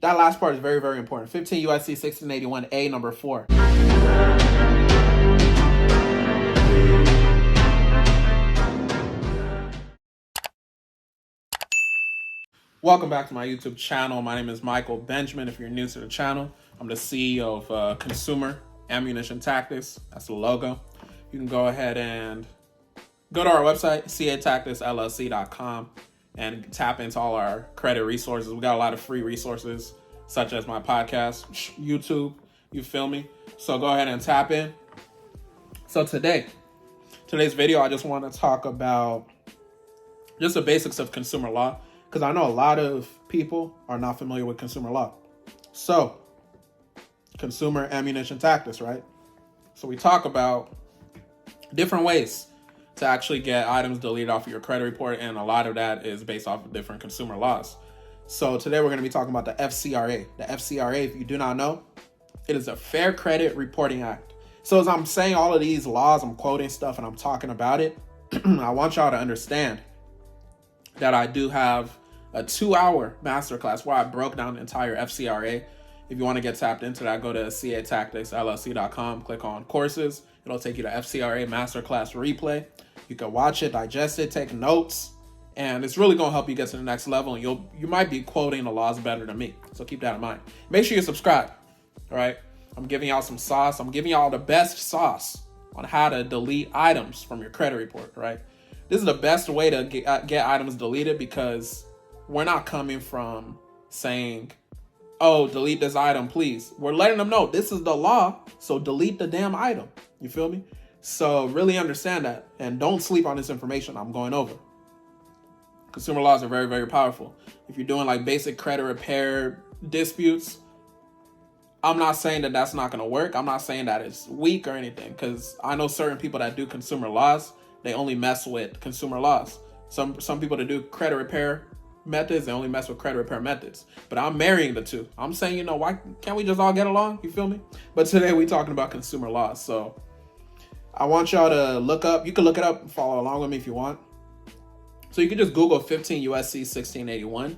That last part is very, very important. 15 U.S.C. 1681A, number 4. Welcome back to my YouTube channel. My name is Michael Benjamin. If you're new to the channel, I'm the CEO of Consumer Ammunition Tactics. That's the logo. You can go ahead and go to our website, catacticsllc.com, and tap into all our credit resources. We got a lot of free resources, such as my podcast, YouTube, you feel me? So go ahead and tap in. So today's video, I just want to talk about just the basics of consumer law, because I know a lot of people are not familiar with consumer law. So, consumer ammunition tactics, right? So we talk about different ways to actually get items deleted off of your credit report, and a lot of that is based off of different consumer laws. So today we're going to be talking about the FCRA. The FCRA, if you do not know, it is a Fair Credit Reporting Act. So as I'm saying all of these laws, I'm quoting stuff and I'm talking about it, I want y'all to understand that I do have a 2-hour masterclass where I broke down the entire FCRA. If you want to get tapped into that, go to catacticsllc.com, click on courses. It'll take you to FCRA masterclass replay. You can watch it, digest it, take notes, and it's really going to help you get to the next level. And you might be quoting the laws better than me. So keep that in mind. Make sure you subscribe. All right. I'm giving y'all some sauce. I'm giving y'all the best sauce on how to delete items from your credit report. Right. This is the best way to get items deleted, because we're not coming from saying, oh, delete this item, please. We're letting them know this is the law, so delete the damn item. You feel me? So really understand that, and don't sleep on this information I'm going over. Consumer laws are very, very powerful. If you're doing like basic credit repair disputes, I'm not saying that that's not going to work. I'm not saying that it's weak or anything, because I know certain people that do consumer laws, they only mess with consumer laws. Some people that do credit repair methods, they only mess with credit repair methods. But I'm marrying the two. I'm saying, why can't we just all get along? You feel me? But today we're talking about consumer laws. So I want y'all to look up. You can look it up and follow along with me if you want. So you can just Google 15 U.S.C. 1681.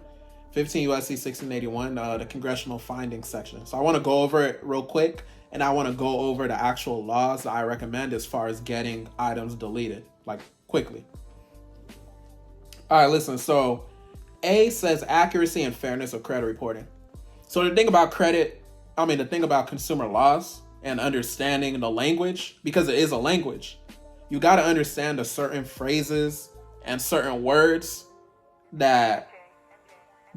15 U.S.C. 1681, the Congressional findings section. So I want to go over it real quick, and I want to go over the actual laws that I recommend as far as getting items deleted, like quickly. All right, listen. So A says accuracy and fairness of credit reporting. So the thing about the thing about consumer laws and understanding the language, because it is a language, you got to understand the certain phrases and certain words that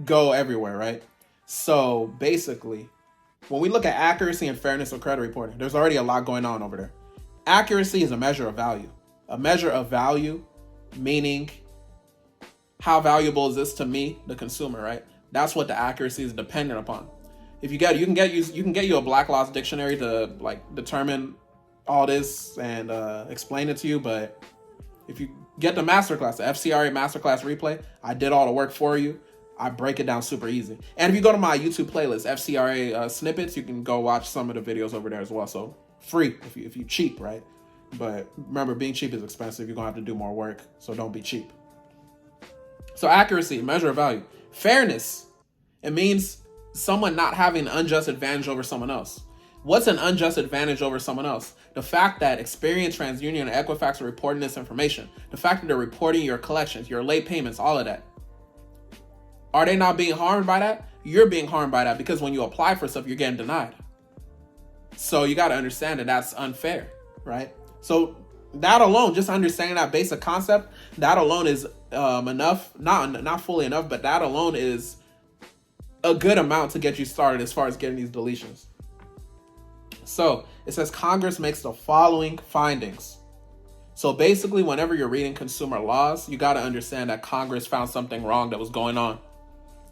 go everywhere, right? So basically, when we look at accuracy and fairness of credit reporting, there's already a lot going on over there. Accuracy is a measure of value. A measure of value, meaning how valuable is this to me, the consumer, right? That's what the accuracy is dependent upon. If you can get you a Black Laws dictionary to like determine all this and explain it to you, but if you get the masterclass, the FCRA masterclass replay, I did all the work for you. I break it down super easy. And if you go to my YouTube playlist, FCRA snippets, you can go watch some of the videos over there as well. So free if you cheap, right? But remember, being cheap is expensive. You're gonna have to do more work, so don't be cheap. So accuracy, measure of value. Fairness, it means someone not having an unjust advantage over someone else. What's an unjust advantage over someone else? The fact that Experian, TransUnion, and Equifax are reporting this information. The fact that they're reporting your collections, your late payments, all of that. Are they not being harmed by that? You're being harmed by that, because when you apply for stuff, you're getting denied. So you got to understand that that's unfair, right? So that alone, just understanding that basic concept, that alone is enough, not fully enough, but that alone is a good amount to get you started as far as getting these deletions. So it says Congress makes the following findings. So basically, whenever you're reading consumer laws, you got to understand that Congress found something wrong that was going on.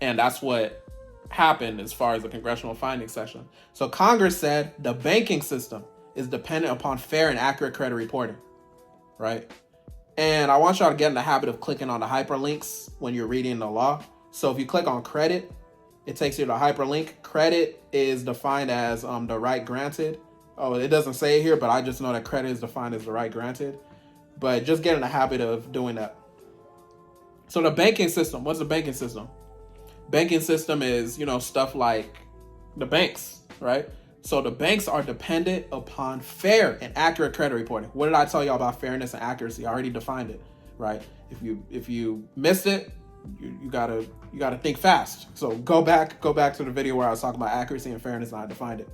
And that's what happened as far as the Congressional findings section. So Congress said the banking system is dependent upon fair and accurate credit reporting, right? And I want y'all to get in the habit of clicking on the hyperlinks when you're reading the law. So if you click on credit, it takes you to a hyperlink. Credit is defined as the right granted. Oh, it doesn't say it here, but I just know that credit is defined as the right granted. But just get in the habit of doing that. So the banking system, what's the banking system? Banking system is, stuff like the banks, right? So the banks are dependent upon fair and accurate credit reporting. What did I tell y'all about fairness and accuracy? I already defined it, right? If you missed it, you gotta think fast. So go back to the video where I was talking about accuracy and fairness, and I defined it.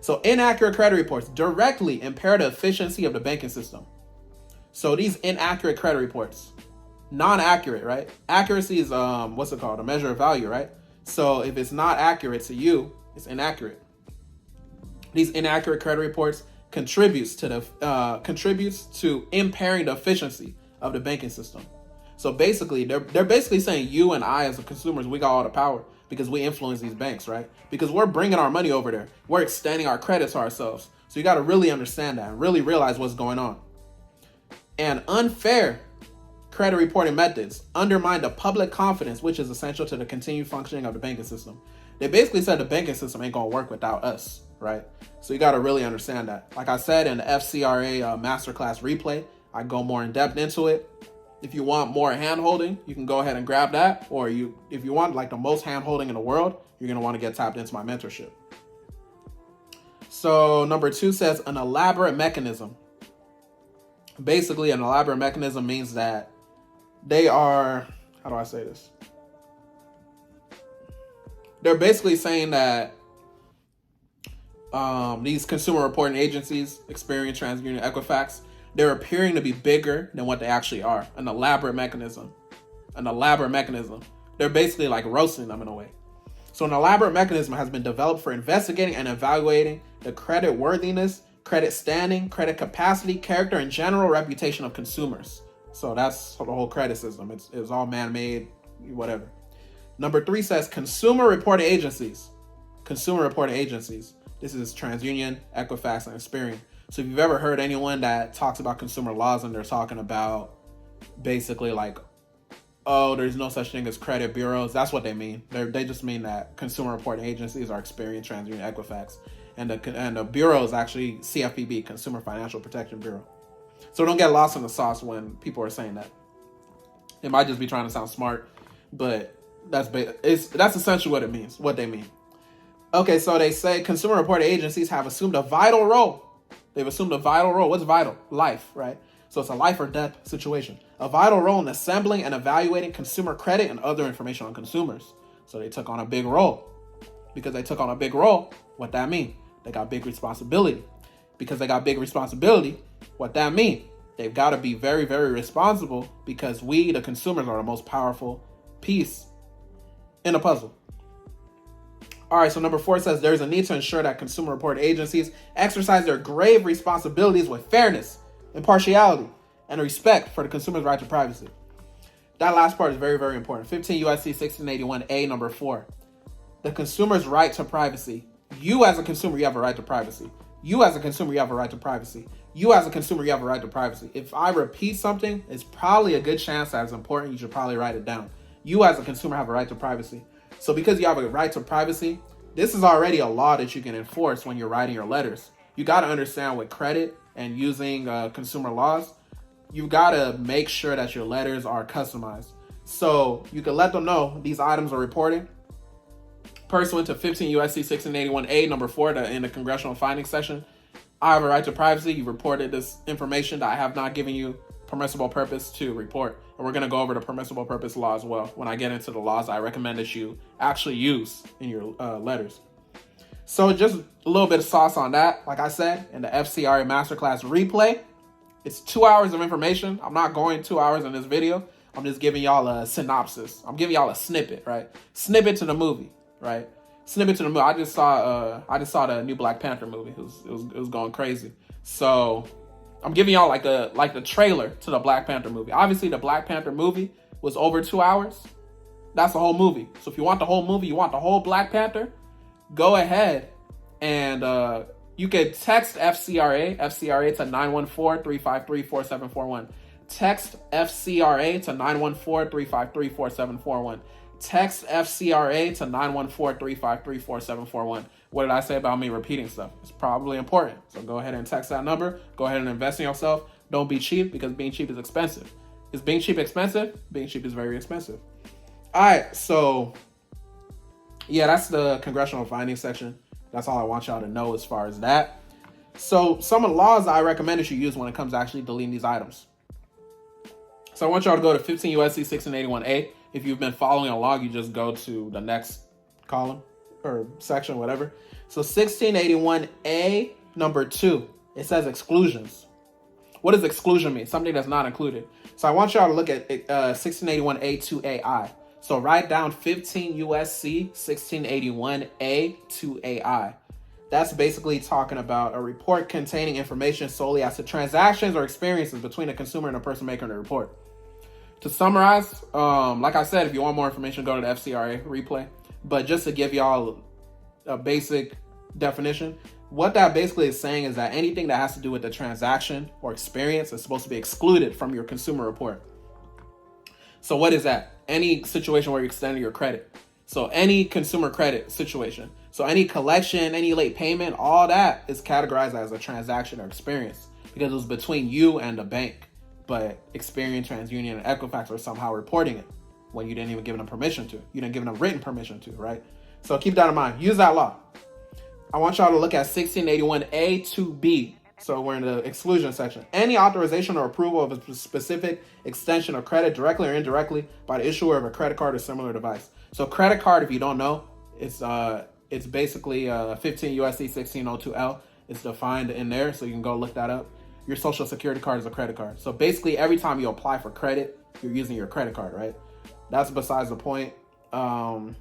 So inaccurate credit reports directly impair the efficiency of the banking system. So these inaccurate credit reports, non-accurate, right? Accuracy is a measure of value, right? So if it's not accurate to you, it's inaccurate. These inaccurate credit reports contributes to impairing the efficiency of the banking system. So basically, they're basically saying you and I as consumers, we got all the power because we influence these banks, right? Because we're bringing our money over there. We're extending our credit to ourselves. So you got to really understand that and really realize what's going on. And unfair credit reporting methods undermine the public confidence, which is essential to the continued functioning of the banking system. They basically said the banking system ain't going to work without us, right? So you got to really understand that. Like I said in the FCRA masterclass replay, I go more in depth into it. If you want more hand-holding, you can go ahead and grab that. Or if you want like the most hand-holding in the world, you're going to want to get tapped into my mentorship. So number 2 says an elaborate mechanism. Basically, an elaborate mechanism means that they are, how do I say this? They're basically saying that these consumer reporting agencies, Experian, TransUnion, Equifax, they're appearing to be bigger than what they actually are. An elaborate mechanism. They're basically like roasting them in a way. So an elaborate mechanism has been developed for investigating and evaluating the credit worthiness, credit standing, credit capacity, character, and general reputation of consumers. So that's the whole credit system. It's all man-made, whatever. Number 3 says consumer reporting agencies. This is TransUnion, Equifax, and Experian. So if you've ever heard anyone that talks about consumer laws and they're talking about basically like, oh, there's no such thing as credit bureaus, that's what they mean. They just mean that consumer reporting agencies are Experian, TransUnion, Equifax, and the bureau is actually CFPB, Consumer Financial Protection Bureau. So don't get lost in the sauce when people are saying that. It might just be trying to sound smart, but that's essentially what it means, what they mean. Okay, so they say consumer reporting agencies have assumed a vital role. They've assumed a vital role. What's vital? Life, right? So it's a life or death situation. A vital role in assembling and evaluating consumer credit and other information on consumers. So they took on a big role. Because they took on a big role, what that mean? They got big responsibility. Because they got big responsibility, what that mean? They've got to be very, very responsible because we, the consumers, are the most powerful piece in the puzzle. All right, so number 4 says there's a need to ensure that consumer reporting agencies exercise their grave responsibilities with fairness, impartiality, and respect for the consumer's right to privacy. That last part is very, very important. 15 U.S.C. 1681A, number 4. The consumer's right to privacy. You as a consumer, you have a right to privacy. You as a consumer, you have a right to privacy. You as a consumer, you have a right to privacy. If I repeat something, it's probably a good chance that it's important. You should probably write it down. You as a consumer have a right to privacy. So because you have a right to privacy, this is already a law that you can enforce when you're writing your letters. You got to understand with credit and using consumer laws, you got to make sure that your letters are customized. So you can let them know these items are reported pursuant to 15 U.S.C. 1681A, number 4, in the Congressional findings section. I have a right to privacy. You reported this information that I have not given you permissible purpose to report. And we're going to go over the permissible purpose law as well. When I get into the laws, I recommend that you actually use in your letters. So just a little bit of sauce on that. Like I said, in the FCRA Masterclass replay, it's 2 hours of information. I'm not going 2 hours in this video. I'm just giving y'all a synopsis. I'm giving y'all a snippet, right? Snippet to the movie, right? Snippet to the movie. I just saw the new Black Panther movie. It was going crazy. So I'm giving y'all like the trailer to the Black Panther movie. Obviously, the Black Panther movie was over 2 hours. That's the whole movie. So if you want the whole movie, you want the whole Black Panther, go ahead and you can text FCRA to 914-353-4741. Text FCRA to 914-353-4741. Text FCRA to 914-353-4741. What did I say about me repeating stuff? It's probably important. So go ahead and text that number. Go ahead and invest in yourself. Don't be cheap because being cheap is expensive. Is being cheap expensive? Being cheap is very expensive. All right, so Yeah, that's the congressional findings section. That's all I want y'all to know as far as that. So some of the laws I recommend that you use when it comes to actually deleting these items. So I want y'all to go to 15 U.S.C. 1681A. If you've been following along, you just go to the next column or section, whatever. So 1681A, number 2, it says exclusions. What does exclusion mean? Something that's not included. So I want y'all to look at 1681A to AI. So write down 15 U.S.C. 1681A to AI. That's basically talking about a report containing information solely as to transactions or experiences between a consumer and a person making the report. To summarize, like I said, if you want more information, go to the FCRA replay. But just to give y'all a basic definition, what that basically is saying is that anything that has to do with the transaction or experience is supposed to be excluded from your consumer report. So what is that? Any situation where you're extending your credit. So any consumer credit situation. So any collection, any late payment, all that is categorized as a transaction or experience because it was between you and the bank. But Experian, TransUnion, and Equifax are somehow reporting it when you didn't even give them permission to. You didn't give them written permission to, right? So keep that in mind. Use that law. I want y'all to look at 1681A to B. So we're in the exclusion section. Any authorization or approval of a specific extension of credit directly or indirectly by the issuer of a credit card or similar device. So credit card, if you don't know, it's basically 15 U.S.C. 1602L. It's defined in there, so you can go look that up. Your social security card is a credit card. So basically, every time you apply for credit, you're using your credit card, right? That's besides the point. So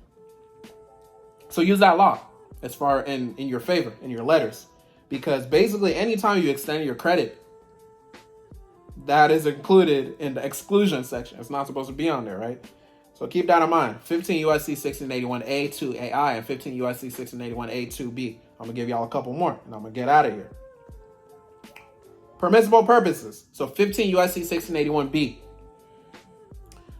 use that law as far in your favor, in your letters. Because basically, anytime you extend your credit, that is included in the exclusion section. It's not supposed to be on there, right? So keep that in mind. 15 U.S.C. 1681A to AI and 15 U.S.C. 1681A to B. I'm going to give y'all a couple more, and I'm going to get out of here. Permissible purposes. So 15 U.S.C. 1681B.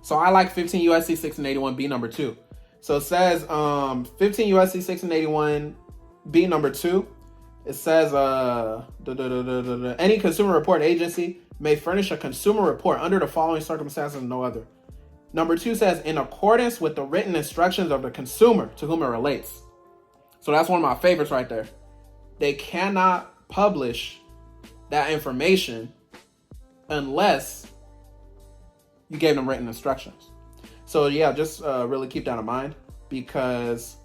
So I like 15 U.S.C. 1681B number 2. So it says 15 U.S.C. 1681B number 2. It says any consumer report agency may furnish a consumer report under the following circumstances and no other. Number 2 says in accordance with the written instructions of the consumer to whom it relates. So that's one of my favorites right there. They cannot publish that information unless you gave them written instructions. So yeah, just really keep that in mind, because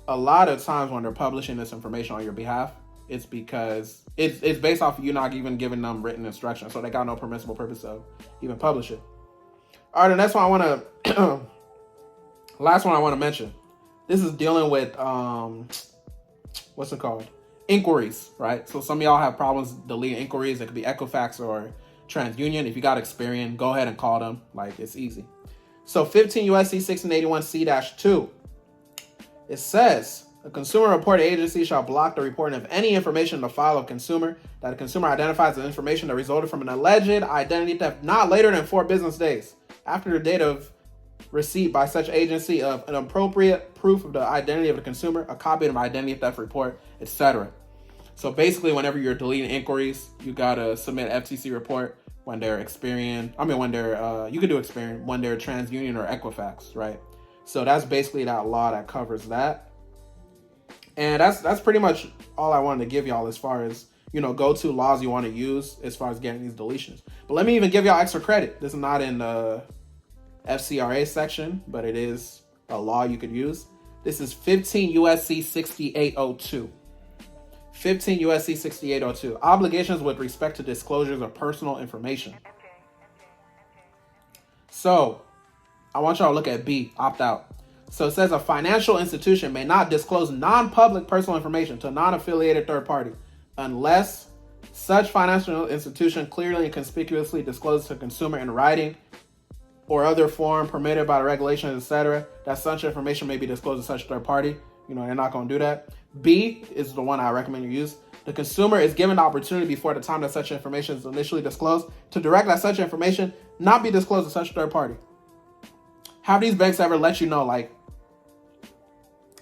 a lot of times when they're publishing this information on your behalf, it's because it's based off of you not even giving them written instructions. So they got no permissible purpose of even publish it. All right, the next one I want to, last one I want to mention. This is dealing with, what's it called? Inquiries, right? So some of y'all have problems deleting inquiries. It could be Equifax or TransUnion. If you got Experian, go ahead and call them. Like, it's easy. So 15 U.S.C. 1681C-2. It says, a consumer report agency shall block the reporting of any information in the file of consumer that a consumer identifies as information that resulted from an alleged identity theft not later than 4 business days after the date of receipt by such agency of an appropriate proof of the identity of the consumer, a copy of the identity theft report, etc. So basically, whenever you're deleting inquiries, you gotta submit an FTC report when they're Experian. You could do Experian when they're TransUnion or Equifax, right? So that's basically that law that covers that. And that's pretty much all I wanted to give y'all as far as, go-to laws you want to use as far as getting these deletions. But let me even give y'all extra credit. This is not in the FCRA section, but it is a law you could use. This is 15 U.S.C. 6802. 15 U.S.C. 6802. Obligations with respect to disclosures of personal information. So, I want y'all to look at B, opt out. So it says a financial institution may not disclose non-public personal information to a non-affiliated third party unless such financial institution clearly and conspicuously discloses to consumer in writing or other form permitted by the regulations, etc., that such information may be disclosed to such third party. They're not going to do that. B is the one I recommend you use. The consumer is given the opportunity before the time that such information is initially disclosed to direct that such information not be disclosed to such third party. Have these banks ever let you know, like,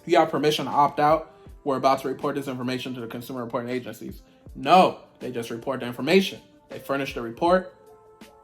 you have permission to opt out? We're about to report this information to the consumer reporting agencies. No, they just report the information. They furnish the report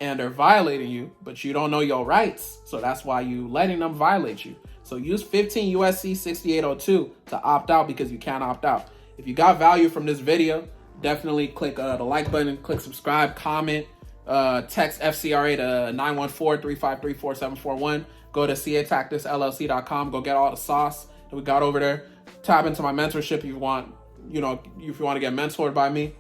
and they're violating you, but you don't know your rights. So that's why you letting them violate you. So use 15 USC 6802 to opt out, because you can't opt out. If you got value from this video, definitely click the like button, click subscribe, comment, text FCRA to 914-353-4741. Go to catacticsllc.com. Go get all the sauce that we got over there. Tap into my mentorship if you want, if you want to get mentored by me.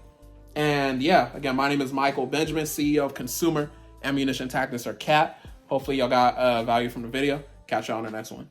And yeah, again, my name is Michael Benjamin, CEO of Consumer Ammunition Tactics, or CAT. Hopefully y'all got value from the video. Catch y'all on the next one.